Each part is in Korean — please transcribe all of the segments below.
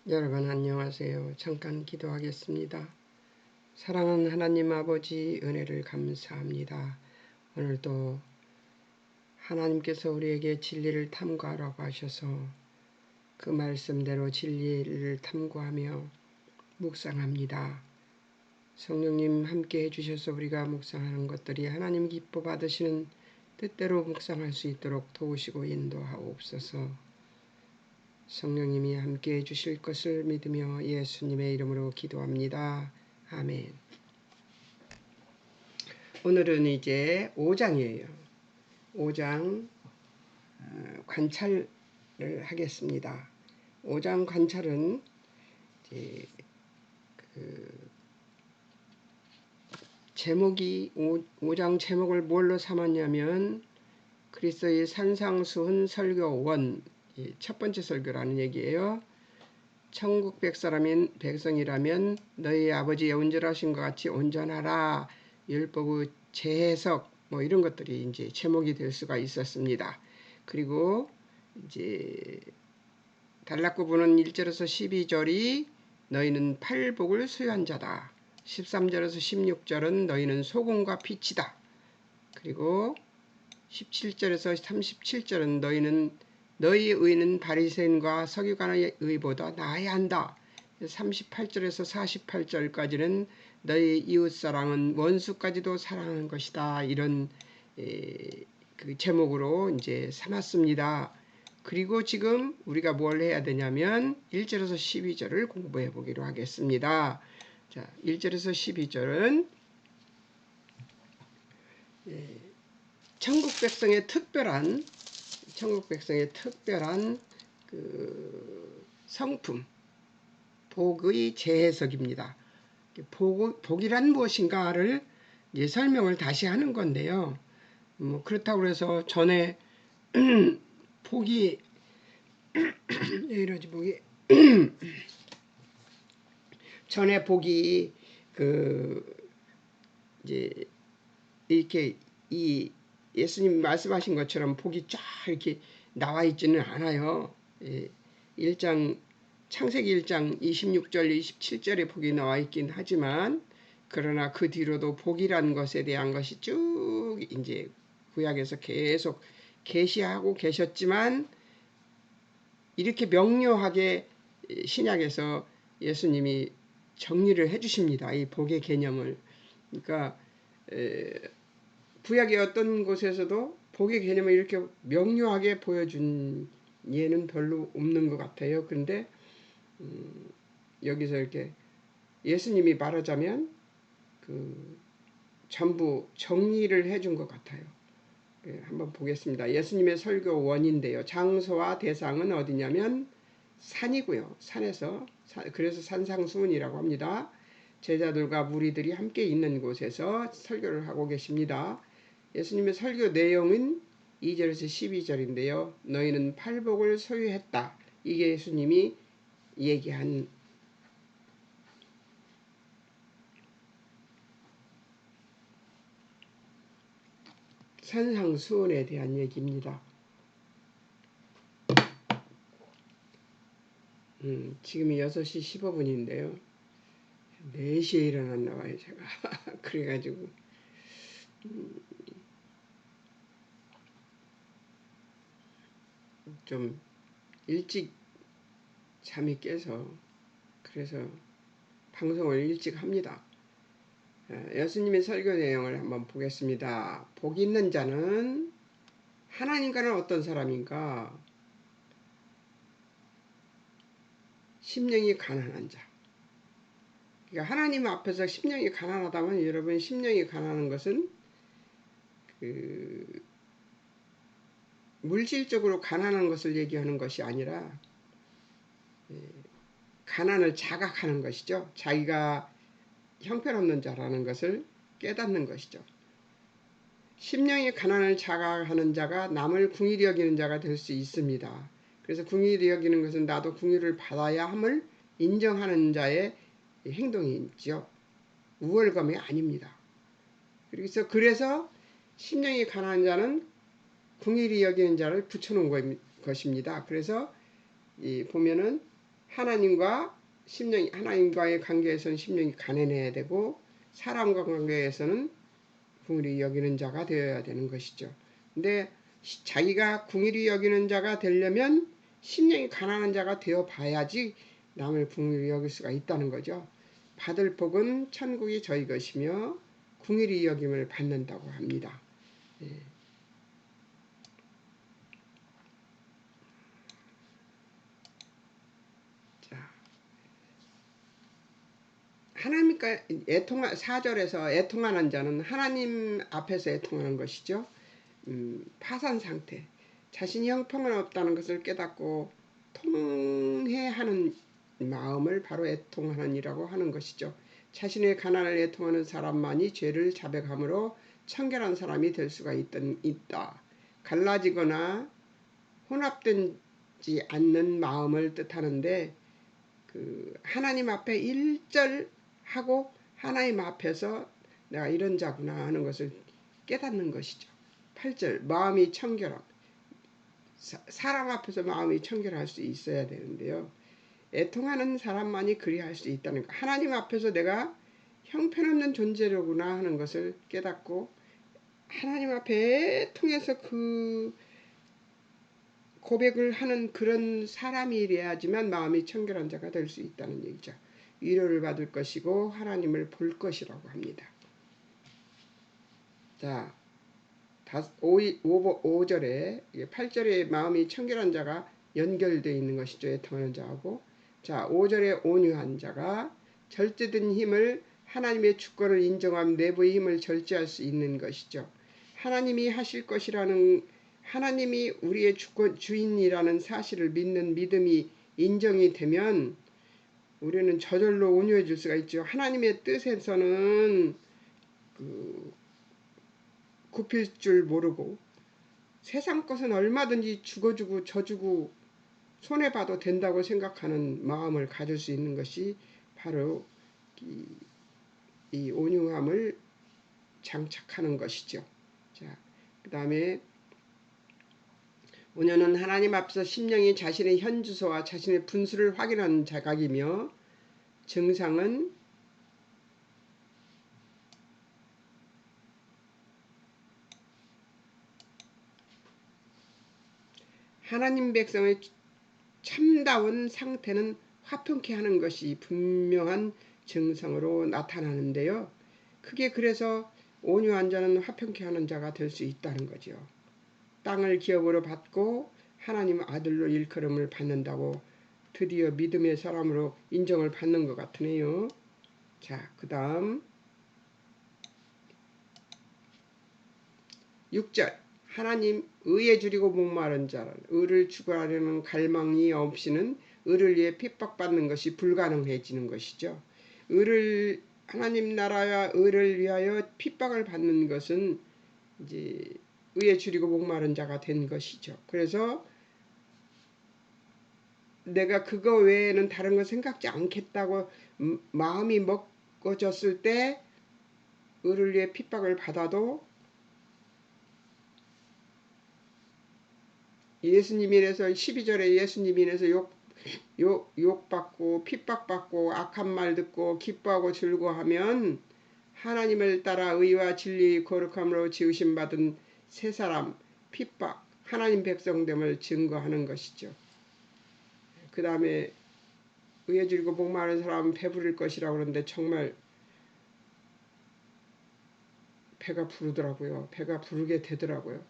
여러분 안녕하세요. 잠깐 기도하겠습니다. 사랑하는 하나님 아버지 은혜를 감사합니다. 오늘도 하나님께서 우리에게 진리를 탐구하라고 하셔서 그 말씀대로 진리를 탐구하며 묵상합니다. 성령님 함께 해주셔서 우리가 묵상하는 것들이 하나님 기뻐 받으시는 뜻대로 묵상할 수 있도록 도우시고 인도하옵소서. 성령님이 함께 해주실 것을 믿으며 예수님의 이름으로 기도합니다. 아멘. 오늘은 이제 5장이에요. 5장 관찰을 하겠습니다. 5장 관찰은 이제 제목이 5장 제목을 뭘로 삼았냐면 그리스도의 산상수훈 설교 1, 첫 번째 설교라는 얘기예요. 천국 백성이라면 너희 아버지의 온전하신 것 같이 온전하라. 율법의 재해석 이런 것들이 이제 제목이 될 수가 있었습니다. 그리고 이제 단락구분은 1절에서 12절이 너희는 팔복을 수여한 자다. 13절에서 16절은 너희는 소금과 빛이다. 그리고 17절에서 37절은 너희 의는 바리새인과 서기관의 의보다 나아야 한다. 38절에서 48절까지는 너희 이웃사랑은 원수까지도 사랑하는 것이다. 이런 그 제목으로 이제 삼았습니다. 그리고 지금 우리가 뭘 해야 되냐면 1절에서 12절을 공부해 보기로 하겠습니다. 자, 1절에서 12절은 천국 백성의 특별한 그 성품, 복의 재해석입니다. 복이란 무엇인가를 이제 설명을 다시 하는 건데요. 그렇다고 해서 전에 복이 왜 이러지 복이 전에 복이 이제 이렇게 이 예수님 말씀하신 것처럼 복이 쫙 이렇게 나와 있지는 않아요. 1장 창세기 1장 26절 27절에 복이 나와 있긴 하지만 그러나 그 뒤로도 복이라는 것에 대한 것이 쭉 이제 구약에서 계속 계시하고 계셨지만 이렇게 명료하게 신약에서 예수님이 정리를 해주십니다. 이 복의 개념을. 그러니까 구약의 어떤 곳에서도 복의 개념을 이렇게 명료하게 보여준 예는 별로 없는 것 같아요. 그런데 여기서 이렇게 예수님이 말하자면 전부 정리를 해준 것 같아요. 한번 보겠습니다. 예수님의 설교 원인데요. 장소와 대상은 어디냐면 산이고요. 산에서 그래서 산상수훈이라고 합니다. 제자들과 무리들이 함께 있는 곳에서 설교를 하고 계십니다. 예수님의 설교 내용은 2절에서 12절인데요. 너희는 팔복을 소유했다. 이게 예수님이 얘기한 산상수훈에 대한 얘기입니다. 지금이 6시 15분인데요. 4시에 일어났나 봐요, 제가. 그래가지고 좀 일찍 잠이 깨서 그래서 방송을 일찍 합니다. 예수님의 설교 내용을 한번 보겠습니다. 복 있는 자는 하나님과는 어떤 사람인가? 심령이 가난한 자. 그러니까 하나님 앞에서 심령이 가난하다면 여러분 심령이 가난한 것은 물질적으로 가난한 것을 얘기하는 것이 아니라 가난을 자각하는 것이죠. 자기가 형편없는 자라는 것을 깨닫는 것이죠. 심령이 가난을 자각하는 자가 남을 궁일히 여기는 자가 될 수 있습니다. 그래서 궁일히 여기는 것은 나도 궁일을 받아야 함을 인정하는 자의 행동이죠. 우월감이 아닙니다. 그래서 심령이 가난한 자는 궁일히 여기는 자를 붙여놓은 것입니다. 그래서 보면은 하나님과의 관계에서는 심령이 가난해야 되고 사람과 관계에서는 긍휼히 여기는 자가 되어야 되는 것이죠. 근데 자기가 긍휼히 여기는 자가 되려면 심령이 가난한 자가 되어 봐야지 남을 긍휼히 여길 수가 있다는 거죠. 받을 복은 천국이 저희 것이며 긍휼히 여김을 받는다고 합니다. 예. 자, 하나님과 4절에서 애통하는 자는 하나님 앞에서 애통하는 것이죠. 파산 상태, 자신이 형편없다는 것을 깨닫고 통회하는 마음을 바로 애통하는이라고 하는 것이죠. 자신의 가난을 애통하는 사람만이 죄를 자백함으로 청결한 사람이 될 수가 있다. 갈라지거나 혼합되지 않는 마음을 뜻하는데 하나님 앞에 일절하고 하나님 앞에서 내가 이런 자구나 하는 것을 깨닫는 것이죠. 8절 마음이 청결함. 사람 앞에서 마음이 청결할 수 있어야 되는데요. 애통하는 사람만이 그리할 수 있다는 것. 하나님 앞에서 내가 형편없는 존재로구나 하는 것을 깨닫고 하나님 앞에 애통해서 그 고백을 하는 그런 사람이 되어야지만 마음이 청결한 자가 될 수 있다는 얘기죠. 위로를 받을 것이고 하나님을 볼 것이라고 합니다. 자, 5절에 8절에 마음이 청결한 자가 연결되어 있는 것이죠. 애통하는 자하고. 자, 5절에 온유한 자가 절제된 힘을 하나님의 주권을 인정하면 내부의 힘을 절제할 수 있는 것이죠. 하나님이 하실 것이라는 하나님이 우리의 주인이라는 사실을 믿는 믿음이 인정이 되면 우리는 저절로 온유해질 수가 있죠. 하나님의 뜻에서는 굽힐 줄 모르고 세상 것은 얼마든지 죽어주고 져주고 손해봐도 된다고 생각하는 마음을 가질 수 있는 것이 바로 이 온유함을 장착하는 것이죠. 자, 그 다음에 온유는 하나님 앞에서 심령이 자신의 현주소와 자신의 분수를 확인하는 자각이며 증상은 하나님 백성의 참다운 상태는 화평케 하는 것이 분명한 증상으로 나타나는데요. 크게 그래서 온유한 자는 화평케 하는 자가 될 수 있다는 거죠. 땅을 기업으로 받고 하나님 아들로 일컬음을 받는다고 드디어 믿음의 사람으로 인정을 받는 것 같으네요. 자, 그 다음 6절 하나님 의에 줄이고 목마른 자는 의를 추구하려는 갈망이 없이는 의를 위해 핍박받는 것이 불가능해지는 것이죠. 하나님 나라와 의를 위하여 핍박을 받는 것은 이제 의에 줄이고 목마른 자가 된 것이죠. 그래서 내가 그거 외에는 다른 거 생각지 않겠다고 마음이 먹어졌을 때 의를 위해 핍박을 받아도 예수님이 이래서 12절에 예수님이 이래서 욕받고 핍박받고 악한 말 듣고 기뻐하고 즐거워하면 하나님을 따라 의와 진리의 거룩함으로 지으심 받은 새 사람 핍박 하나님 백성됨을 증거하는 것이죠. 그 다음에 의에 줄이고 목마른 사람은 배부를 것이라고 그러는데 정말 배가 부르더라고요. 배가 부르게 되더라고요.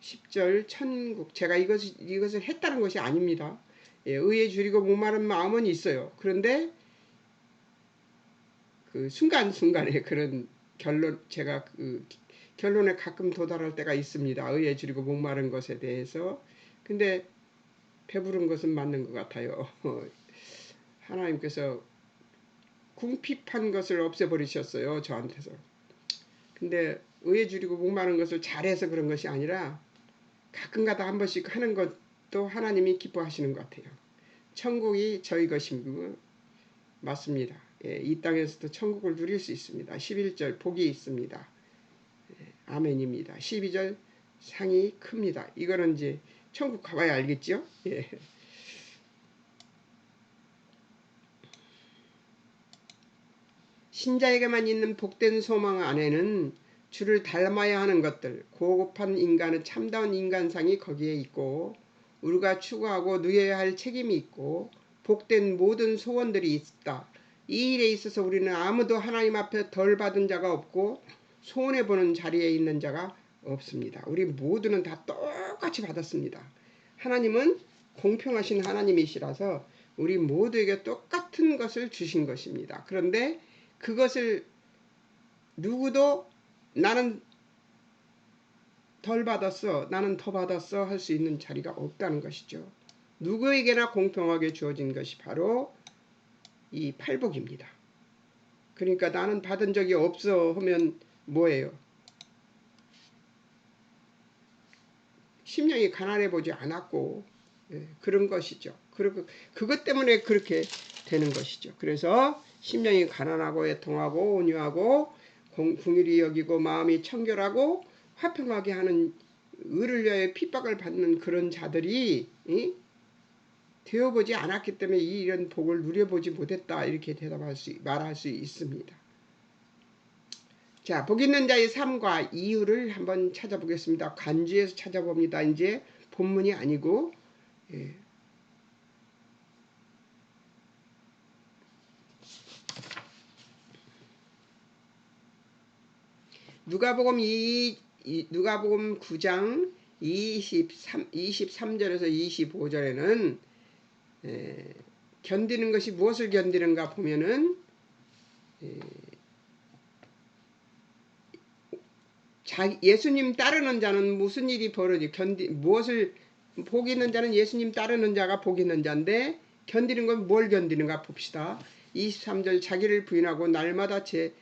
10절 천국 제가 이것을 했다는 것이 아닙니다. 예, 의에 줄이고 목마른 마음은 있어요. 그런데 그 순간순간에 그런 제가 그 결론에 가끔 도달할 때가 있습니다. 의에 줄이고 목마른 것에 대해서. 근데 배부른 것은 맞는 것 같아요. 하나님께서 궁핍한 것을 없애버리셨어요. 저한테서. 근데 의에 줄이고 목마른 것을 잘해서 그런 것이 아니라 가끔가다 한 번씩 하는 것도 하나님이 기뻐하시는 것 같아요. 천국이 저희 것이고 맞습니다. 예, 이 땅에서도 천국을 누릴 수 있습니다. 11절 복이 있습니다. 예, 아멘입니다. 12절 상이 큽니다. 이거는 이제 천국 가봐야 알겠죠? 예. 신자에게만 있는 복된 소망 안에는 주를 닮아야 하는 것들, 고급한 인간의 참다운 인간상이 거기에 있고 우리가 추구하고 누려야 할 책임이 있고 복된 모든 소원들이 있다. 이 일에 있어서 우리는 아무도 하나님 앞에 덜 받은 자가 없고 손해보는 자리에 있는 자가 없습니다. 우리 모두는 다 똑같이 받았습니다. 하나님은 공평하신 하나님이시라서 우리 모두에게 똑같은 것을 주신 것입니다. 그런데 그것을 누구도 나는 덜 받았어, 나는 더 받았어 할 수 있는 자리가 없다는 것이죠. 누구에게나 공평하게 주어진 것이 바로 이 팔복입니다. 그러니까 나는 받은 적이 없어 하면 뭐예요? 심령이 가난해 보지 않았고 그런 것이죠. 그리고 그것 때문에 그렇게 되는 것이죠. 그래서 심령이 가난하고 애통하고 온유하고 긍휼히 여기고 마음이 청결하고 화평하게 하는 의를 위하여 핍박을 받는 그런 자들이 되어보지 않았기 때문에 이런 복을 누려보지 못했다 이렇게 말할 수 있습니다. 자, 복 있는 자의 삶과 이유를 한번 찾아보겠습니다. 간주에서 찾아봅니다. 이제 본문이 아니고 누가복음 9장 23절에서 25절에는 견디는 것이 무엇을 견디는가 보면은 예수님 따르는 자는 무슨 일이 무엇을 복 있는 자는 예수님 따르는 자가 복 있는 자인데 견디는 건 뭘 견디는가 봅시다. 23절 자기를 부인하고 날마다 제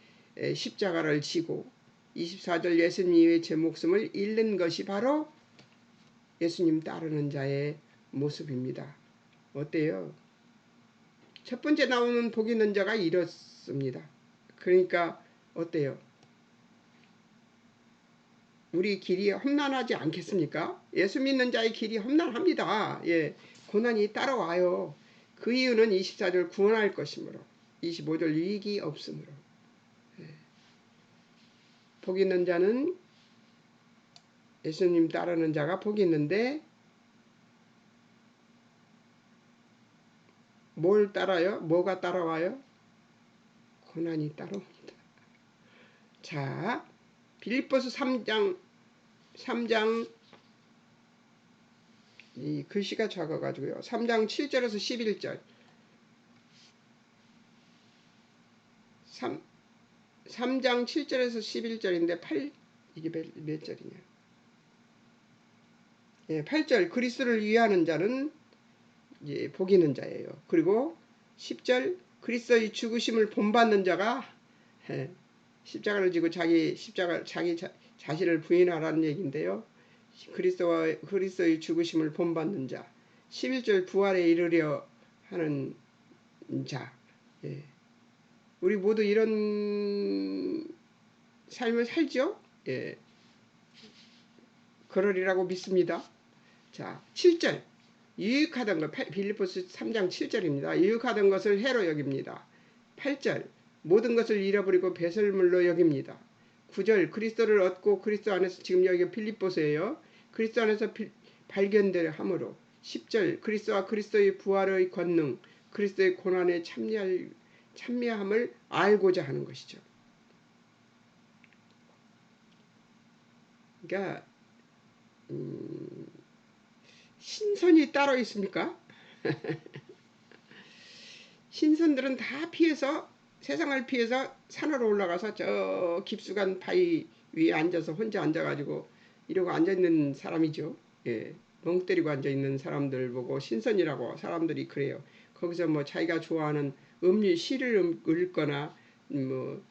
십자가를 지고 24절 예수님의 제 목숨을 잃는 것이 바로 예수님 따르는 자의 모습입니다. 어때요? 첫 번째 나오는 복 있는 자가 이렇습니다. 그러니까 어때요? 우리 길이 험난하지 않겠습니까? 예수 믿는 자의 길이 험난합니다. 예, 고난이 따라와요. 그 이유는 24절 구원할 것이므로 25절 위기 없으므로 복 있는 자는 예수님 따르는 자가 복이 있는데 뭘 따라요? 뭐가 따라와요? 고난이 따라옵니다. 자, 빌립보서 3장 이 글씨가 작아가지고요. 3장 7절에서 11절 3장 7절에서 11절인데 이게 몇 절이냐? 예, 8절 그리스도를 위하는 자는 이제 복 있는 자예요. 그리고 10절 그리스도의 죽으심을 본받는 자가 십자가를 지고 자기 자신을 부인하라는 얘기인데요. 그리스도의 죽으심을 본받는 자. 11절 부활에 이르려 하는 자. 예. 우리 모두 이런 삶을 살죠? 예. 그러리라고 믿습니다. 자, 7절. 유익하던 것, 빌립보서 3장 7절입니다. 유익하던 것을 해로 여깁니다. 8절. 모든 것을 잃어버리고 배설물로 여깁니다. 9절. 그리스도를 얻고 그리스도 안에서 지금 여기 빌립보서예요. 그리스도 안에서 발견되려 함으로. 10절. 그리스도와 그리스도의 부활의 권능, 그리스도의 고난에 참여함을 알고자 하는 것이죠. 그러니까 신선이 따로 있습니까? 신선들은 다 피해서 세상을 피해서 산으로 올라가서 저 깊숙한 바위 위에 앉아서 혼자 앉아가지고 이러고 앉아있는 사람이죠. 예, 멍 때리고 앉아있는 사람들 보고 신선이라고 사람들이 그래요. 거기서 뭐 자기가 좋아하는 시를 읽거나 뭐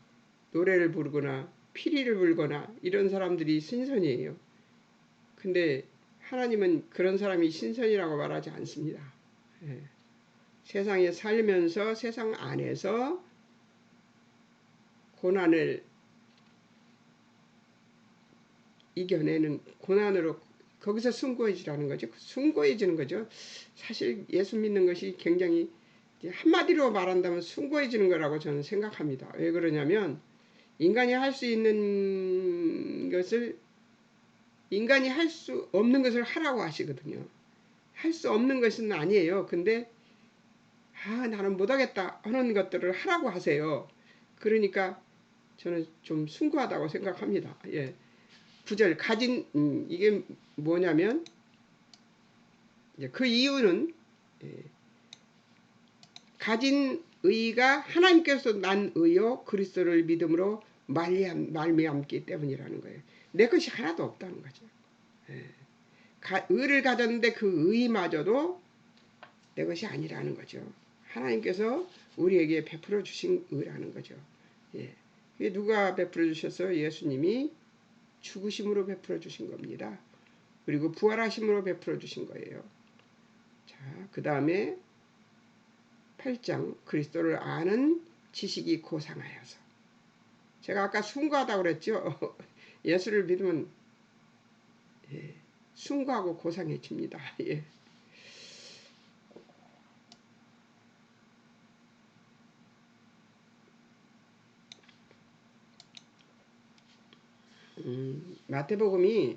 노래를 부르거나 피리를 불거나 이런 사람들이 신선이에요. 근데 하나님은 그런 사람이 신선이라고 말하지 않습니다. 예. 세상에 살면서 세상 안에서 고난을 이겨내는 고난으로 거기서 숭고해지라는 거죠. 숭고해지는 거죠. 사실 예수 믿는 것이 굉장히 한마디로 말한다면 숭고해지는 거라고 저는 생각합니다. 왜 그러냐면 인간이 할 수 있는 것을 인간이 할 수 없는 것을 하라고 하시거든요. 할 수 없는 것은 아니에요. 근데 나는 못하겠다 하는 것들을 하라고 하세요. 그러니까 저는 좀 숭고하다고 생각합니다. 예. 9절 가진 이게 뭐냐면 이제 그 이유는 가진 의가 하나님께서 난 의요 그리스도를 믿음으로 말미암기 때문이라는 거예요. 내 것이 하나도 없다는 거죠. 의를 가졌는데 그 의마저도 내 것이 아니라는 거죠. 하나님께서 우리에게 베풀어 주신 의라는 거죠. 예. 이게 누가 베풀어 주셔서 예수님이 죽으심으로 베풀어 주신 겁니다. 그리고 부활하심으로 베풀어 주신 거예요. 자, 그 다음에 8장 그리스도를 아는 지식이 고상하여서 제가 아까 숭고하다고 그랬죠. 예수를 믿으면 숭고하고 고상해집니다. 예. 마태복음이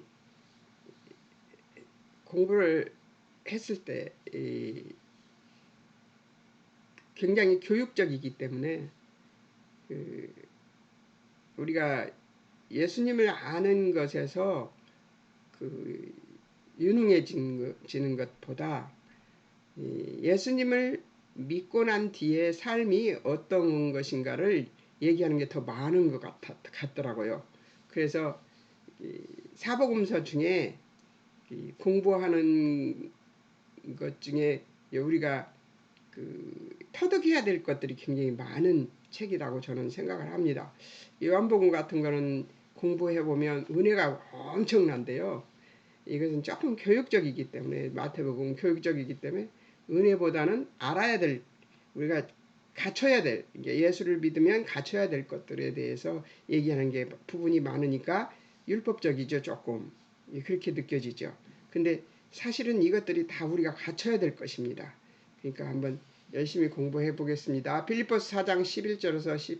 공부를 했을 때 굉장히 교육적이기 때문에 우리가 예수님을 아는 것에서 유능해지는 것보다 예수님을 믿고 난 뒤에 삶이 어떤 것인가를 얘기하는 게 더 많은 것 같더라고요. 그래서 사복음서 중에 공부하는 것 중에 우리가 터득해야 될 것들이 굉장히 많은 책이라고 저는 생각을 합니다. 요한복음 같은 거는 공부해보면 은혜가 엄청난데요. 이것은 조금 교육적이기 때문에 마태복음 교육적이기 때문에 은혜보다는 알아야 될 우리가 갖춰야 될 예수를 믿으면 갖춰야 될 것들에 대해서 얘기하는 게 부분이 많으니까 율법적이죠. 조금 그렇게 느껴지죠. 근데 사실은 이것들이 다 우리가 갖춰야 될 것입니다. 그러니까 한번 열심히 공부해 보겠습니다. 빌립보서 4장 11절에서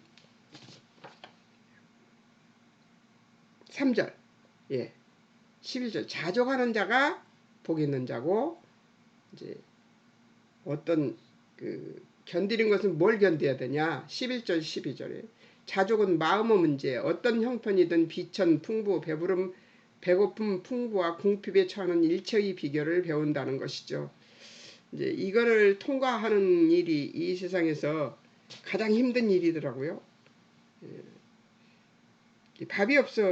13절 11절 자족하는 자가 복 있는 자고 이제 어떤 견디는 것은 뭘 견뎌야 되냐 11절 12절에 자족은 마음의 문제 어떤 형편이든 비천 풍부 배부름 배고픔 풍부와 궁핍에 처하는 일체의 비결을 배운다는 것이죠. 이제 이거를 통과하는 일이 이 세상에서 가장 힘든 일이더라고요. 밥이 없어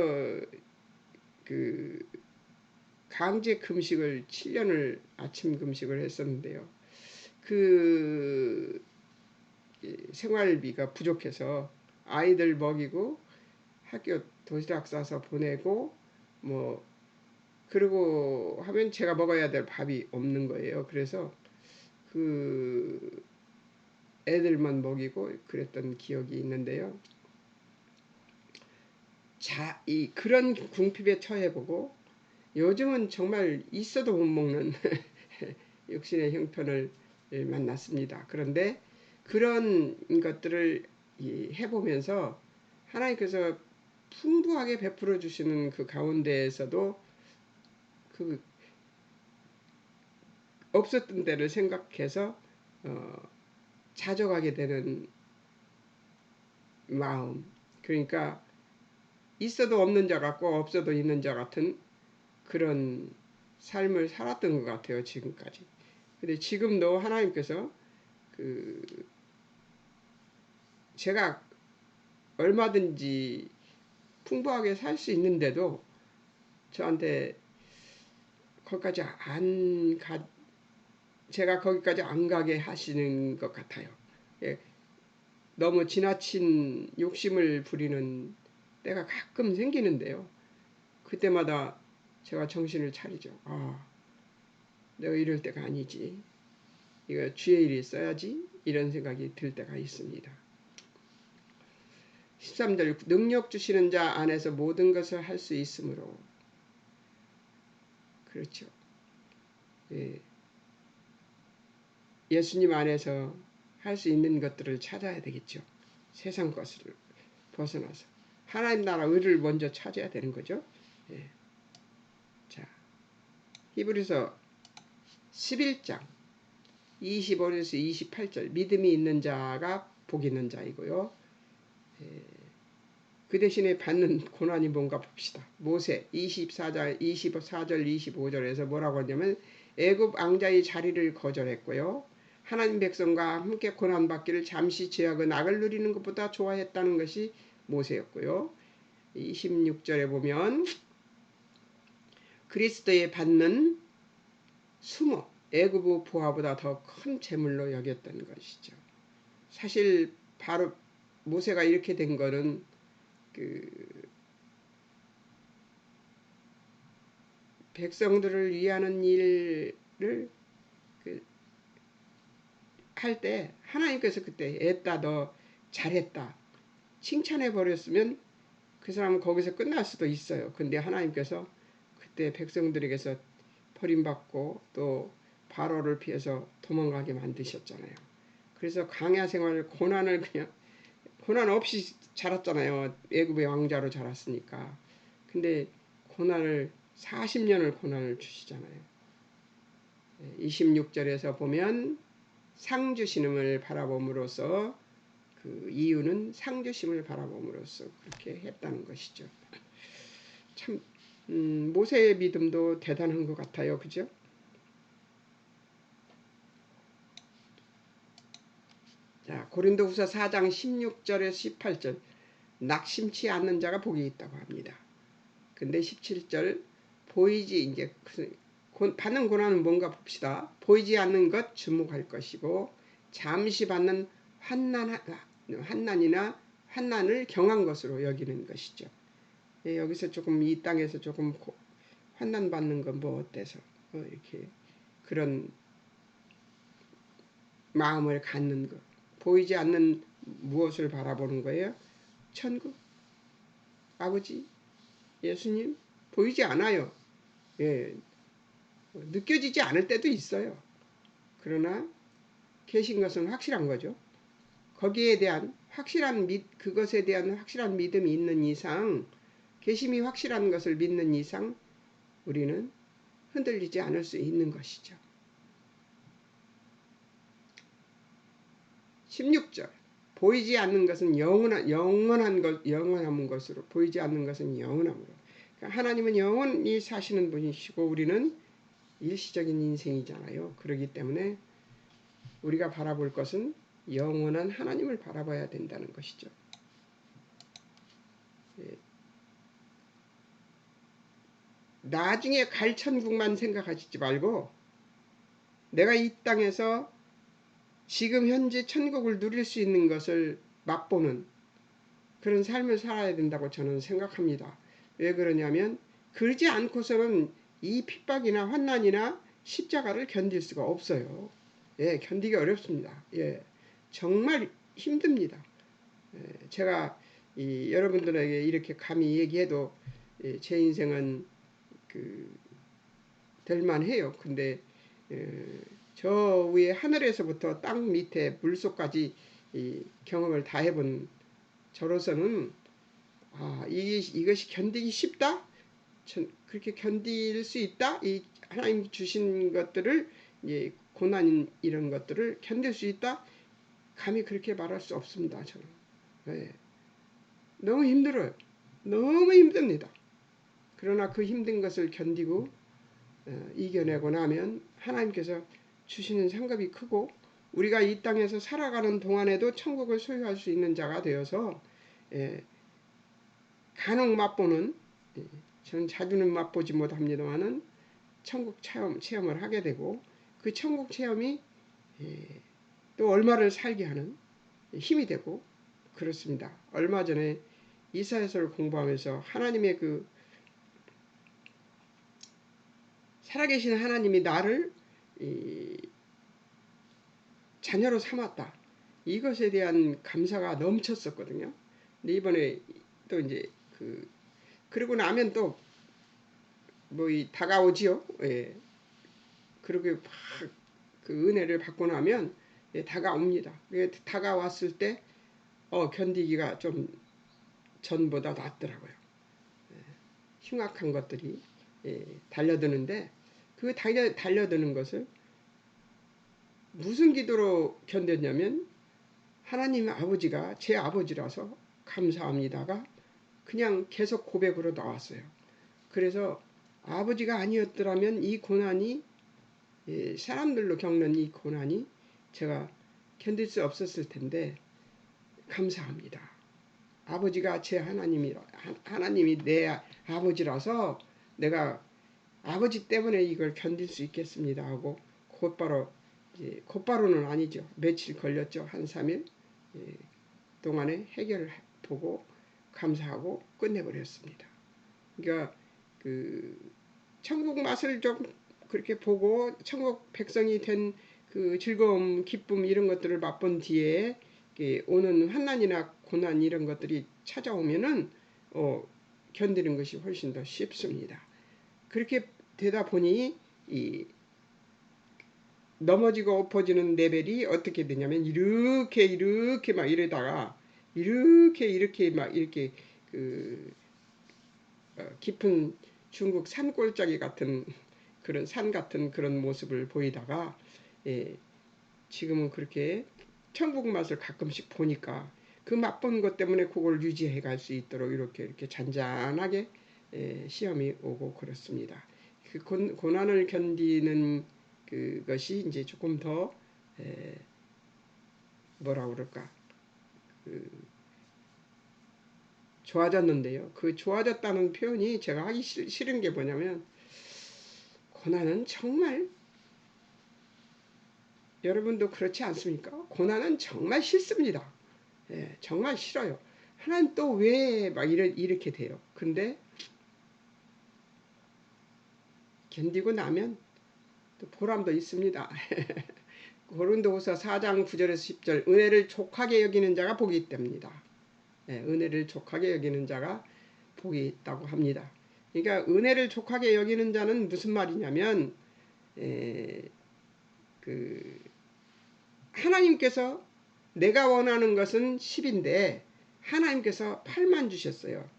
강제 금식을 7년을 아침 금식을 했었는데요. 생활비가 부족해서 아이들 먹이고 학교 도시락 싸서 보내고 그러고 하면 제가 먹어야 될 밥이 없는 거예요. 그래서 애들만 먹이고 그랬던 기억이 있는데요. 그런 궁핍에 처해보고 요즘은 정말 있어도 못 먹는 육신의 형편을 만났습니다. 그런데 그런 것들을 해보면서 하나님께서 풍부하게 베풀어 주시는 그 가운데에서도 없었던 때를 생각해서 자족하게 되는 마음. 그러니까 있어도 없는 자 같고 없어도 있는 자 같은 그런 삶을 살았던 것 같아요. 지금까지. 근데 지금도 하나님께서 제가 얼마든지 풍부하게 살 수 있는데도 저한테 제가 거기까지 안 가게 하시는 것 같아요. 너무 지나친 욕심을 부리는 때가 가끔 생기는데요. 그때마다 제가 정신을 차리죠. 내가 이럴 때가 아니지. 이거 주의 일이 써야지. 이런 생각이 들 때가 있습니다. 13절 능력 주시는 자 안에서 모든 것을 할 수 있으므로 그렇죠. 예수님 안에서 할 수 있는 것들을 찾아야 되겠죠. 세상 것을 벗어나서 하나님 나라 의를 먼저 찾아야 되는 거죠. 예. 자, 히브리서 11장 25절에서 28절 믿음이 있는 자가 복 있는 자이고요. 그 대신에 받는 고난이 뭔가 봅시다. 모세 24절 25절에서 뭐라고 하냐면 애굽 왕자의 자리를 거절했고요. 하나님 백성과 함께 고난받기를 잠시 죄악의 낙을 누리는 것보다 좋아했다는 것이 모세였고요. 26절에 보면 그리스도의 받는 수모 애굽의 보화보다 더 큰 재물로 여겼던 것이죠. 사실 바로 모세가 이렇게 된 거는 백성들을 위하는 일을 할 때 하나님께서 그때 애따 너 잘했다 칭찬해 버렸으면 그 사람은 거기서 끝날 수도 있어요. 근데 하나님께서 그때 백성들에게서 버림받고 또 바로를 피해서 도망가게 만드셨잖아요. 그래서 광야 생활 고난을 그냥 고난 없이 자랐잖아요. 애굽의 왕자로 자랐으니까. 근데 고난을 40년을 고난을 주시잖아요. 26절에서 보면 상 주시음을 바라봄으로써 그 이유는 상 주심을 바라봄으로써 그렇게 했다는 것이죠. 참 모세의 믿음도 대단한 것 같아요. 그죠? 자, 고린도후서 4장 16절에서 18절 낙심치 않는 자가 복이 있다고 합니다. 근데 17절 보이지 이제 받는 고난은 뭔가 봅시다. 보이지 않는 것 주목할 것이고 잠시 받는 환난이나 환난을 경한 것으로 여기는 것이죠. 예, 여기서 조금 이 땅에서 조금 환난 받는 건 뭐 어때서 이렇게 그런 마음을 갖는 것. 보이지 않는 무엇을 바라보는 거예요? 천국, 아버지, 예수님 보이지 않아요. 예, 느껴지지 않을 때도 있어요. 그러나 계신 것은 확실한 거죠. 거기에 대한 그것에 대한 확실한 믿음이 있는 이상, 계심이 확실한 것을 믿는 이상 우리는 흔들리지 않을 수 있는 것이죠. 16절 보이지 않는 것은 영원한 것으로 보이지 않는 것은 영원함으로. 그러니까 하나님은 영원히 사시는 분이시고 우리는 일시적인 인생이잖아요. 그렇기 때문에 우리가 바라볼 것은 영원한 하나님을 바라봐야 된다는 것이죠. 나중에 갈 천국만 생각하시지 말고 내가 이 땅에서 지금 현재 천국을 누릴 수 있는 것을 맛보는 그런 삶을 살아야 된다고 저는 생각합니다. 왜 그러냐면 그러지 않고서는 이 핍박이나 환난이나 십자가를 견딜 수가 없어요. 예, 견디기 어렵습니다. 예, 정말 힘듭니다. 예, 제가 여러분들에게 이렇게 감히 얘기해도 제 인생은 될만해요. 근데 저 위에 하늘에서부터 땅 밑에 물속까지 경험을 다 해본 저로서는 이것이 견디기 쉽다? 그렇게 견딜 수 있다? 이 하나님 주신 것들을 고난 이런 것들을 견딜 수 있다? 감히 그렇게 말할 수 없습니다. 저는 네. 너무 힘들어요. 너무 힘듭니다. 그러나 그 힘든 것을 견디고 이겨내고 나면 하나님께서 주시는 상급이 크고 우리가 이 땅에서 살아가는 동안에도 천국을 소유할 수 있는 자가 되어서 간혹 맛보는 저는 자주는 맛보지 못합니다만은 천국 체험을 하게 되고 그 천국 체험이 또 얼마를 살게 하는 힘이 되고 그렇습니다. 얼마 전에 이사야서를 공부하면서 하나님의 그 살아계신 하나님이 나를 자녀로 삼았다. 이것에 대한 감사가 넘쳤었거든요. 근데 이번에 또 이제 그러고 나면 또 뭐 다가오지요. 예. 그렇게 막 그 은혜를 받고 나면 다가옵니다. 다가왔을 때 견디기가 좀 전보다 낫더라고요. 흉악한 것들이 달려드는데 그 달려드는 것을 무슨 기도로 견뎠냐면 하나님 아버지가 제 아버지라서 감사합니다가 그냥 계속 고백으로 나왔어요. 그래서 아버지가 아니었더라면 이 고난이 사람들로 겪는 이 고난이 제가 견딜 수 없었을 텐데 감사합니다. 아버지가 제 하나님이 내 아버지라서 내가 아버지 때문에 이걸 견딜 수 있겠습니다 하고 곧바로는 아니죠. 며칠 걸렸죠. 한 3일 동안에 해결을 보고 감사하고 끝내버렸습니다. 그러니까 그 천국 맛을 좀 그렇게 보고 천국 백성이 된 그 즐거움, 기쁨 이런 것들을 맛본 뒤에 오는 환난이나 고난 이런 것들이 찾아오면은 견디는 것이 훨씬 더 쉽습니다. 그렇게 되다 보니 이 넘어지고 엎어지는 레벨이 어떻게 되냐면 이렇게 막 이러다가 이렇게 막 이렇게 그 깊은 중국 산골짜기 같은 그런 산 같은 그런 모습을 보이다가 지금은 그렇게 천국 맛을 가끔씩 보니까 그 맛본 것 때문에 그걸 유지해 갈 수 있도록 이렇게 잔잔하게 시험이 오고 그렇습니다. 그 고난을 견디는 그것이 이제 조금 더 뭐라 그럴까 좋아졌는데요. 그 좋아졌다는 표현이 제가 하기 싫은 게 뭐냐면 고난은 정말 여러분도 그렇지 않습니까? 고난은 정말 싫습니다. 정말 싫어요. 하나님 또 왜 막 이렇게 돼요. 근데 견디고 나면 또 보람도 있습니다. 고린도후서 4장 9절에서 10절 은혜를 족하게 여기는 자가 복이 있답니다. 은혜를 족하게 여기는 자가 복이 있다고 합니다. 그러니까 은혜를 족하게 여기는 자는 무슨 말이냐면 하나님께서 내가 원하는 것은 10인데 하나님께서 8만 주셨어요.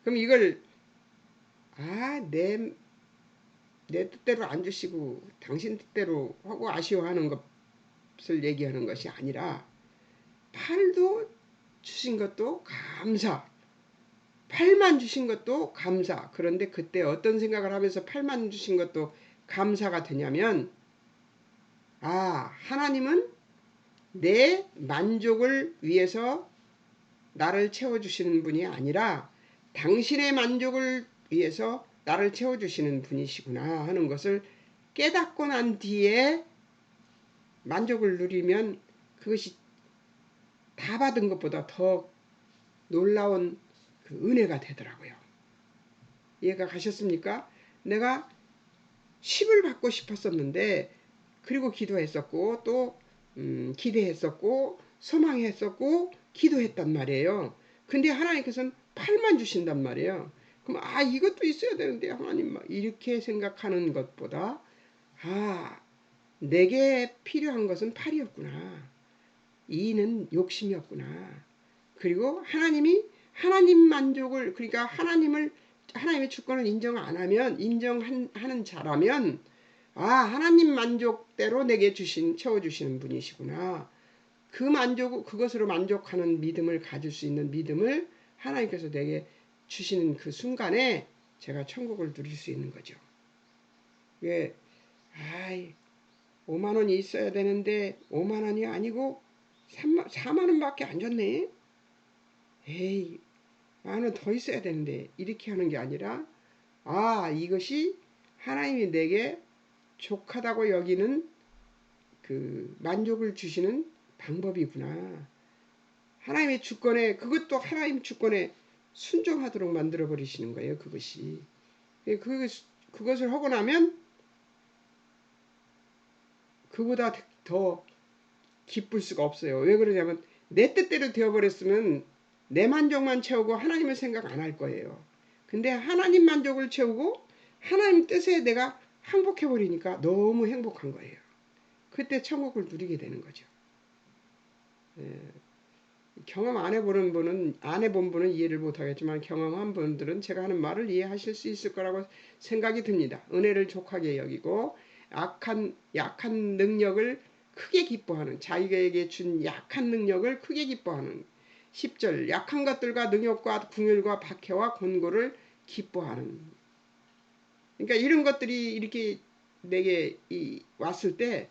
그럼 이걸 내 뜻대로 안 주시고 당신 뜻대로 하고 아쉬워하는 것을 얘기하는 것이 아니라 8도 주신 것도 감사, 8만 주신 것도 감사. 그런데 그때 어떤 생각을 하면서 8만 주신 것도 감사가 되냐면 하나님은 내 만족을 위해서 나를 채워주시는 분이 아니라 당신의 만족을 위해서 나를 채워주시는 분이시구나 하는 것을 깨닫고 난 뒤에 만족을 누리면 그것이 다 받은 것보다 더 놀라운 그 은혜가 되더라고요. 이해가 가셨습니까? 내가 10을 받고 싶었었는데 그리고 기도했었고 또 기대했었고 소망했었고 기도했단 말이에요. 근데 하나님께서는 8만 주신단 말이에요. 그럼 이것도 있어야 되는데 하나님 막 이렇게 생각하는 것보다 내게 필요한 것은 8이었구나. 2는 욕심이었구나. 그리고 하나님 만족을 그러니까 하나님의 주권을 인정 안 하면 인정하는 자라면 하나님 만족대로 내게 채워주시는 분이시구나. 그것으로 만족하는 믿음을 가질 수 있는 믿음을 하나님께서 내게 주시는 그 순간에 제가 천국을 누릴 수 있는 거죠. 왜 5만 원이 있어야 되는데 5만 원이 아니고 4만 원밖에 안 줬네. 에이, 1원 더 있어야 되는데 이렇게 하는 게 아니라 이것이 하나님이 내게 족하다고 여기는 그 만족을 주시는 방법이구나. 하나님의 주권에 그것도 하나님 주권에 순종하도록 만들어 버리시는 거예요. 그것이 그것을 하고 나면 그보다 더 기쁠 수가 없어요. 왜 그러냐면 내 뜻대로 되어버렸으면 내 만족만 채우고 하나님을 생각 안 할 거예요. 근데 하나님 만족을 채우고 하나님 뜻에 내가 항복해버리니까 너무 행복한 거예요. 그때 천국을 누리게 되는 거죠. 예, 경험 안 해본 분은 이해를 못하겠지만 경험한 분들은 제가 하는 말을 이해하실 수 있을 거라고 생각이 듭니다. 은혜를 족하게 여기고 약한 능력을 크게 기뻐하는, 자기에게 준 약한 능력을 크게 기뻐하는. 10절 약한 것들과 능력과 궁율과 박해와 권고를 기뻐하는. 그러니까 이런 것들이 이렇게 내게 왔을 때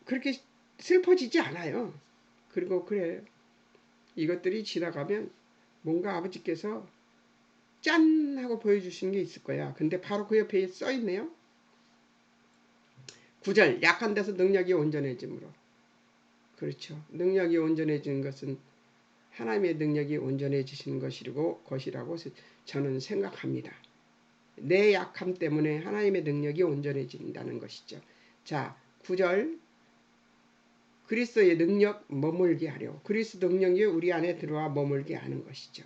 그렇게 슬퍼지지 않아요. 그리고 그래, 이것들이 지나가면 뭔가 아버지께서 짠 하고 보여주시는 게 있을 거야. 근데 바로 그 옆에 써 있네요. 9절 약한 데서 능력이 온전해짐으로. 그렇죠. 능력이 온전해지는 것은 하나님의 능력이 온전해지시는 것이라고 저는 생각합니다. 내 약함 때문에 하나님의 능력이 온전해진다는 것이죠. 자, 9절 그리스도의 능력 머물게 하려. 그리스도 능력이 우리 안에 들어와 머물게 하는 것이죠.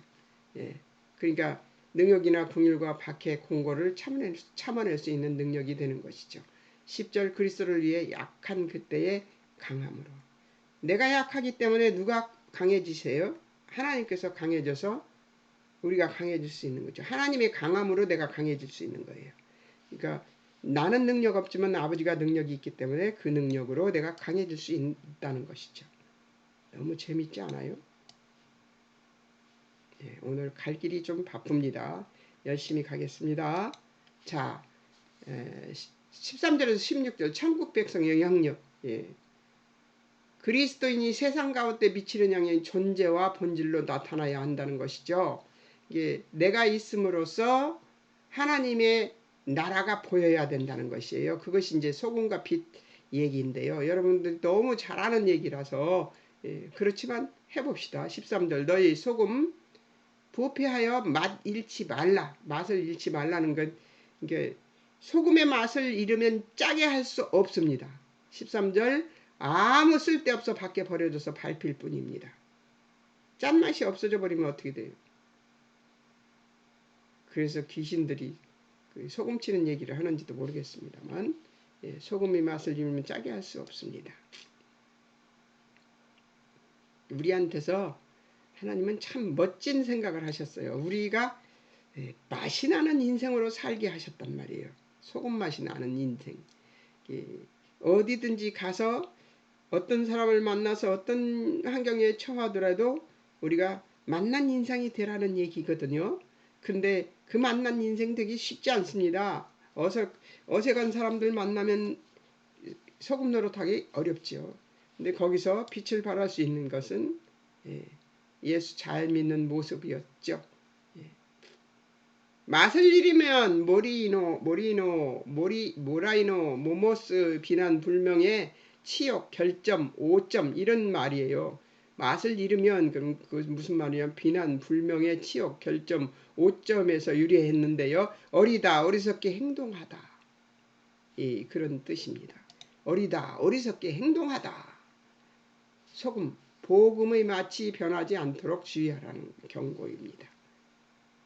예. 그러니까 능력이나 긍휼과 박해, 공고를 참아낼 수 있는 능력이 되는 것이죠. 10절 그리스도를 위해 약한 그때의 강함으로. 내가 약하기 때문에 누가 강해지세요? 하나님께서 강해져서 우리가 강해질 수 있는 거죠. 하나님의 강함으로 내가 강해질 수 있는 거예요. 그러니까 나는 능력 없지만 아버지가 능력이 있기 때문에 그 능력으로 내가 강해질 수 있다는 것이죠. 너무 재밌지 않아요? 예, 오늘 갈 길이 좀 바쁩니다. 열심히 가겠습니다. 자, 13절에서 16절 천국 백성 영향력. 예. 그리스도인이 세상 가운데 미치는 영향이 존재와 본질로 나타나야 한다는 것이죠. 이게 내가 있음으로써 하나님의 나라가 보여야 된다는 것이에요. 그것이 이제 소금과 빛 얘기인데요. 여러분들 너무 잘 아는 얘기라서 그렇지만 해봅시다. 13절 너희 소금 부패하여 맛 잃지 말라. 맛을 잃지 말라는 건 이게 소금의 맛을 잃으면 짜게 할 수 없습니다. 13절 아무 쓸데없어 밖에 버려져서 밟힐 뿐입니다. 짠맛이 없어져 버리면 어떻게 돼요? 그래서 귀신들이 소금 치는 얘기를 하는지도 모르겠습니다만 소금의 맛을 잃으면 짜게 할 수 없습니다. 우리한테서 하나님은 참 멋진 생각을 하셨어요. 우리가 맛이 나는 인생으로 살게 하셨단 말이에요. 소금 맛이 나는 인생. 어디든지 가서 어떤 사람을 만나서 어떤 환경에 처하더라도 우리가 만난 인생이 되라는 얘기거든요. 근데 그 만난 인생 되기 쉽지 않습니다. 어색한 사람들 만나면 소금 노릇하기 어렵죠. 근데 거기서 빛을 발할 수 있는 것은 예수 잘 믿는 모습이었죠. 맛을 잃으면 모라이노 모모스 비난 불명예 치욕 결점 5점 이런 말이에요. 맛을 잃으면 그럼 그 무슨 말이냐? 비난 불명예 치욕 결점 5점에서 유래했는데요. 어리다 어리석게 행동하다. 그런 뜻입니다. 어리다 어리석게 행동하다. 소금 복음의 맛이 변하지 않도록 주의하라는 경고입니다.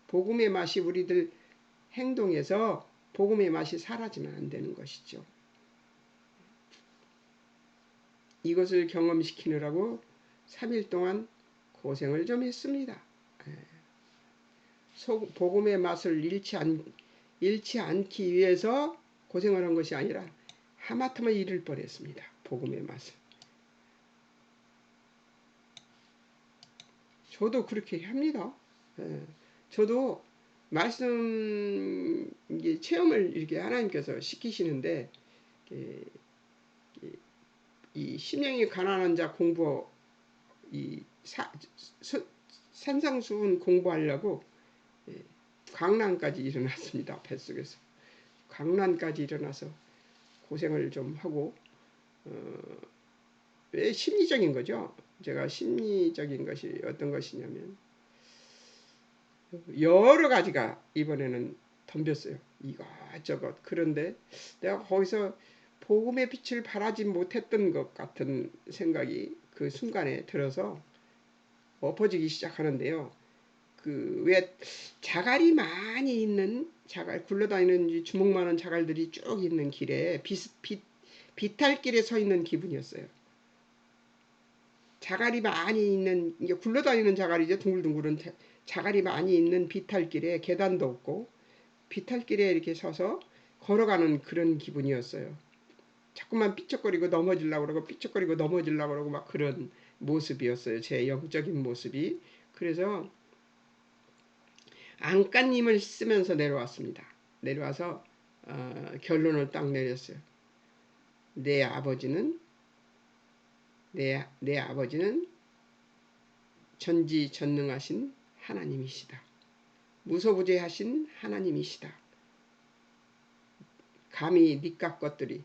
복음의 맛이 우리들 행동에서 복음의 맛이 사라지면 안 되는 것이죠. 이것을 경험시키느라고 3일 동안 고생을 좀 했습니다. 복음의 맛을 잃지 않기 위해서 고생을 한 것이 아니라 하마터면 잃을 뻔했습니다. 복음의 맛을. 저도 그렇게 합니다. 저도 말씀 체험을 이렇게 하나님께서 시키시는데 이 심령이 가난한 자 공부 산상수훈 공부하려고 강난까지 일어났습니다. 뱃속에서 강난까지 일어나서 고생을 좀 하고 왜 심리적인 거죠. 제가 심리적인 것이 어떤 것이냐면 여러 가지가 이번에는 덤볐어요. 이것저것. 그런데 내가 거기서 복음의 빛을 발하지 못했던 것 같은 생각이 그 순간에 들어서 엎어지기 시작하는데요. 그 왜 자갈이 많이 있는 굴러다니는 주먹 많은 자갈들이 쭉 있는 길에 빛 비탈길에 서 있는 기분이었어요. 자갈이 많이 있는, 이게 굴러다니는 자갈이죠. 둥글둥글은 자갈이 많이 있는 비탈길에 계단도 없고 비탈길에 이렇게 서서 걸어가는 그런 기분이었어요. 자꾸만 삐쩍거리고 넘어지려고 그러고 삐쩍거리고 넘어지려고 그러고 막 그런 모습이었어요. 제 영적인 모습이. 그래서 안간힘을 쓰면서 내려왔습니다. 내려와서 결론을 딱 내렸어요. 내 아버지는 내 아버지는 전지전능하신 하나님이시다. 무소부재하신 하나님이시다. 감히 니까 것들이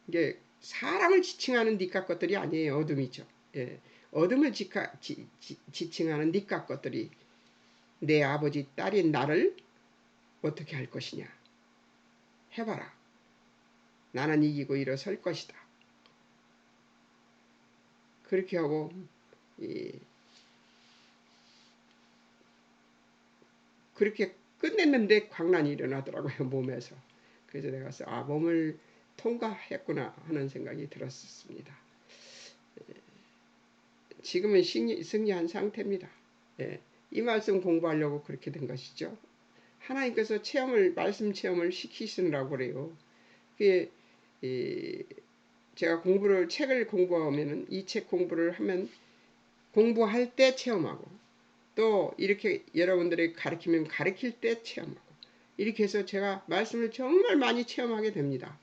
이게 사람을 지칭하는 니까 것들이 아니에요. 어둠이죠. 예. 어둠을 지칭하는 니까 것들이 내 아버지 딸인 나를 어떻게 할 것이냐. 해봐라. 나는 이기고 일어설 것이다. 그렇게 하고 그렇게 끝냈는데 광란이 일어나더라고요. 몸에서. 그래서 내가 몸을 통과했구나 하는 생각이 들었습니다. 지금은 승리한 상태입니다. 예, 이 말씀 공부하려고 그렇게 된 것이죠. 하나님께서 말씀 체험을 시키시느라고 그래요. 그게 제가 책을 공부하면은 이 책 공부를 하면 공부할 때 체험하고 또 이렇게 여러분들이 가르치면 가르칠 때 체험하고 이렇게 해서 제가 말씀을 정말 많이 체험하게 됩니다.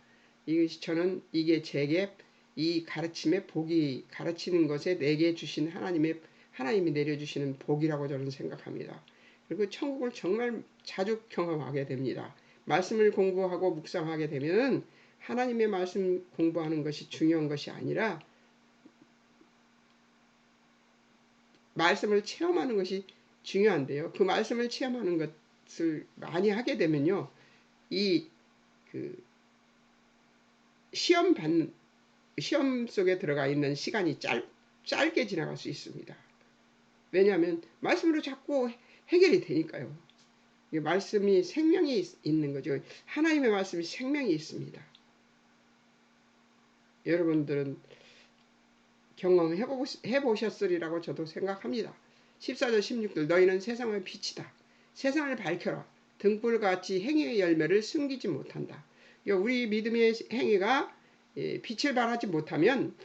저는 이게 제게 이 가르침의 복이 가르치는 것에 내게 주신 하나님이 내려주시는 복이라고 저는 생각합니다. 그리고 천국을 정말 자주 경험하게 됩니다. 말씀을 공부하고 묵상하게 되면 하나님의 말씀 공부하는 것이 중요한 것이 아니라 말씀을 체험하는 것이 중요한데요. 그 말씀을 체험하는 것을 많이 하게 되면요. 시험 속에 들어가 있는 시간이 짧게 지나갈 수 있습니다. 왜냐하면 말씀으로 자꾸 해결이 되니까요. 말씀이 생명이 있는 거죠. 하나님의 말씀이 생명이 있습니다. 여러분들은 경험해 보셨으리라고 저도 생각합니다. 14절 16절 너희는 세상의 빛이다. 세상을 밝혀라. 등불같이 행위의 열매를 숨기지 못한다. 우리 믿음의 행위가 빛을 발하지 못하면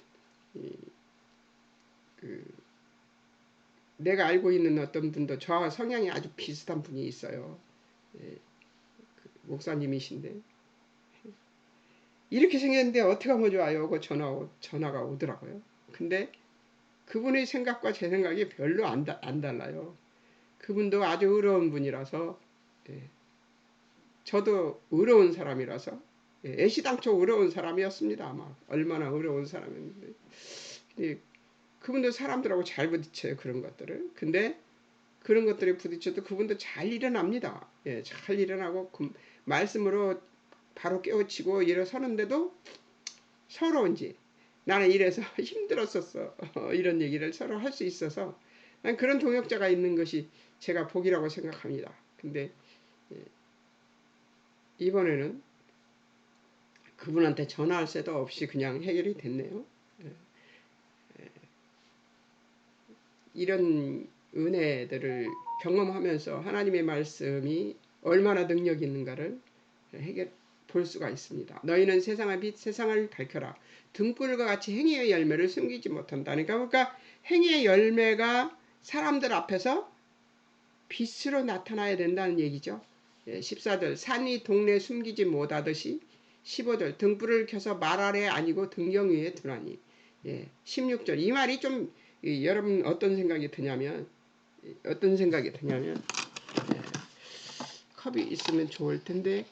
내가 알고 있는 어떤 분도 저와 성향이 아주 비슷한 분이 있어요. 목사님이신데 이렇게 생겼는데 어떻게 하면 좋아요? 그 전화가 오더라고요. 근데 그분의 생각과 제 생각이 별로 안 달라요. 그분도 아주 의로운 분이라서 저도 의로운 사람이라서 애시당초 의로운 사람이었습니다. 아마 얼마나 의로운 사람이었는데 그분도 사람들하고 잘 부딪혀요. 그런 것들을. 근데 그런 것들이 부딪혀도 그분도 잘 일어납니다. 잘 일어나고 말씀으로 바로 깨우치고 일어서는데도 서러운지 나는 이래서 힘들었었어. 이런 얘기를 서로 할 수 있어서 난 그런 동역자가 있는 것이 제가 복이라고 생각합니다. 근데 이번에는 그분한테 전화할 새도 없이 그냥 해결이 됐네요. 이런 은혜들을 경험하면서 하나님의 말씀이 얼마나 능력이 있는가를 볼 수가 있습니다. 너희는 세상의 빛, 세상을 밝혀라. 등불과 같이 행위의 열매를 숨기지 못한다. 그러니까 행위의 열매가 사람들 앞에서 빛으로 나타나야 된다는 얘기죠. 14절 산이 동네 숨기지 못하듯이 15절 등불을 켜서 말 아래 아니고 등경 위에 두라니 16절 이 말이 좀 여러분 어떤 생각이 드냐면 컵이 있으면 좋을 텐데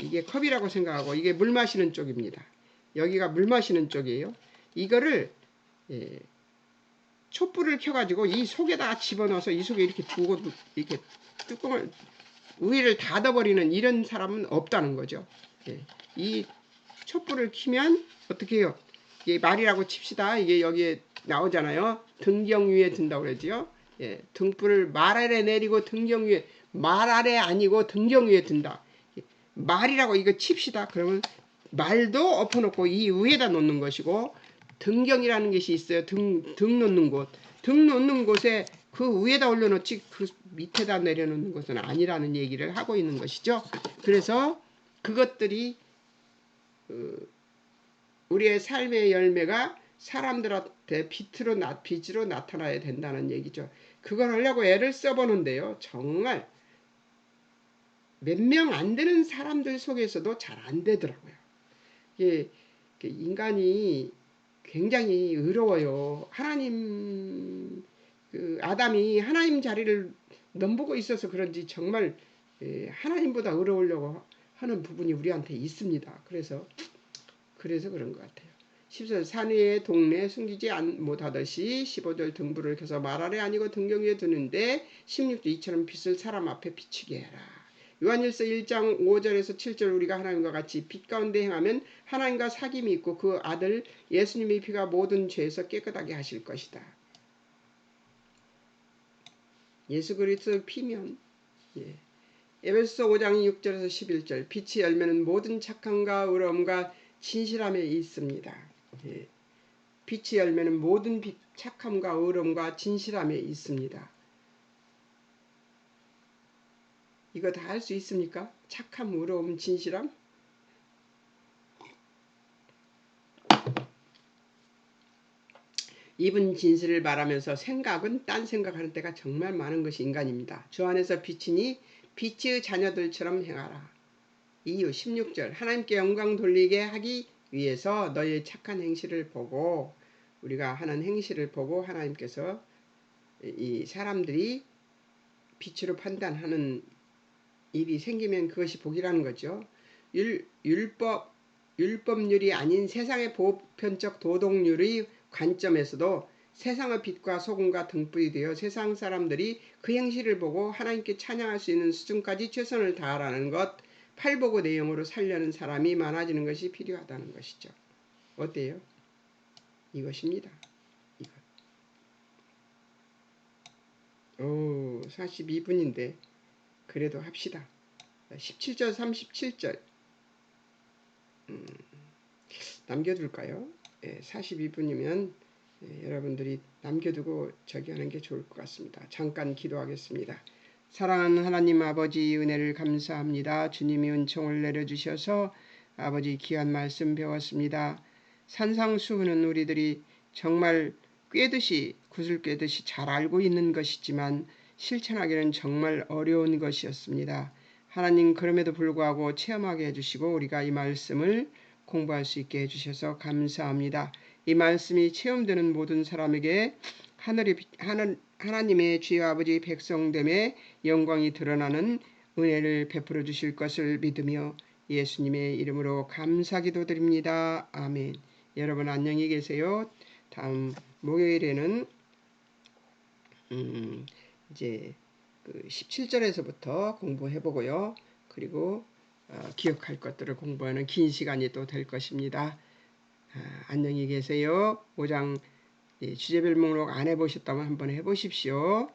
이게 컵이라고 생각하고 이게 물 마시는 쪽입니다. 여기가 물 마시는 쪽이에요. 이거를 촛불을 켜가지고 이 속에다 집어넣어서 이 속에 이렇게 두고 이렇게 뚜껑을 위를 닫아버리는 이런 사람은 없다는 거죠. 이 촛불을 켜면 어떻게 해요? 이게 말이라고 칩시다. 이게 여기에 나오잖아요. 등경 위에 든다고 그러죠. 등불을 말 아래 내리고 등경 위에 말 아래 아니고 등경 위에 든다. 말이라고 이거 칩시다. 그러면 말도 엎어놓고 이 위에다 놓는 것이고, 등경이라는 것이 있어요. 등 놓는 곳. 등 놓는 곳에 그 위에다 올려놓지 그 밑에다 내려놓는 것은 아니라는 얘기를 하고 있는 것이죠. 그래서 그것들이 우리의 삶의 열매가 사람들한테 빛으로 나타나야 된다는 얘기죠. 그걸 하려고 애를 써보는데요. 정말 몇 명 안 되는 사람들 속에서도 잘 안 되더라고요. 이게 인간이 굉장히 의로워요. 하나님, 아담이 하나님 자리를 넘보고 있어서 그런지 정말 하나님보다 의로우려고 하는 부분이 우리한테 있습니다. 그래서 그런 것 같아요. 14절 산 위에 동네 숨기지 못하듯이 15절 등불을 켜서 말 아래 아니고 등경 위에 두는데 16절 이처럼 빛을 사람 앞에 비추게 해라. 요한일서 1장 5절에서 7절 우리가 하나님과 같이 빛 가운데 행하면 하나님과 사귐이 있고 그 아들 예수님의 피가 모든 죄에서 깨끗하게 하실 것이다. 예수 그리스도의 피면 에베소서 5장 6절에서 11절 빛이 열매는 모든 착함과 의로움과 진실함에 있습니다. 빛이 열매는 모든 착함과 의로움과 진실함에 있습니다. 이거 다 할 수 있습니까? 착함, 의로움, 진실함? 입은 진실을 말하면서 생각은 딴 생각하는 때가 정말 많은 것이 인간입니다. 주 안에서 빛이니 빛의 자녀들처럼 행하라. 이유 16절 하나님께 영광 돌리게 하기 위해서 너의 착한 행실을 보고 우리가 하는 행실을 보고 하나님께서 이 사람들이 빛으로 판단하는 일이 생기면 그것이 복이라는 거죠. 율법률이 아닌 세상의 보편적 도덕률의 관점에서도 세상의 빛과 소금과 등불이 되어 세상 사람들이 그 행실을 보고 하나님께 찬양할 수 있는 수준까지 최선을 다하라는 것, 팔보고 내용으로 살려는 사람이 많아지는 것이 필요하다는 것이죠. 어때요? 이것입니다. 이것. 42분인데 그래도 합시다. 17절 37절 남겨둘까요? 42분이면 여러분들이 남겨두고 저기 하는 게 좋을 것 같습니다. 잠깐 기도하겠습니다. 사랑하는 하나님 아버지 은혜를 감사합니다. 주님이 은총을 내려주셔서 아버지 귀한 말씀 배웠습니다. 산상수훈은 우리들이 정말 꿰듯이 구슬 꿰듯이 잘 알고 있는 것이지만 실천하기는 정말 어려운 것이었습니다. 하나님 그럼에도 불구하고 체험하게 해주시고 우리가 이 말씀을 공부할 수 있게 해주셔서 감사합니다. 이 말씀이 체험되는 모든 사람에게 하나님의 주의 아버지 백성됨의 영광이 드러나는 은혜를 베풀어 주실 것을 믿으며 예수님의 이름으로 감사기도 드립니다. 아멘. 여러분 안녕히 계세요. 다음 목요일에는 이제 17절에서부터 공부해보고요. 그리고 기억할 것들을 공부하는 긴 시간이 또 될 것입니다. 안녕히 계세요. 5장 주제별 목록 안 해보셨다면 한번 해보십시오.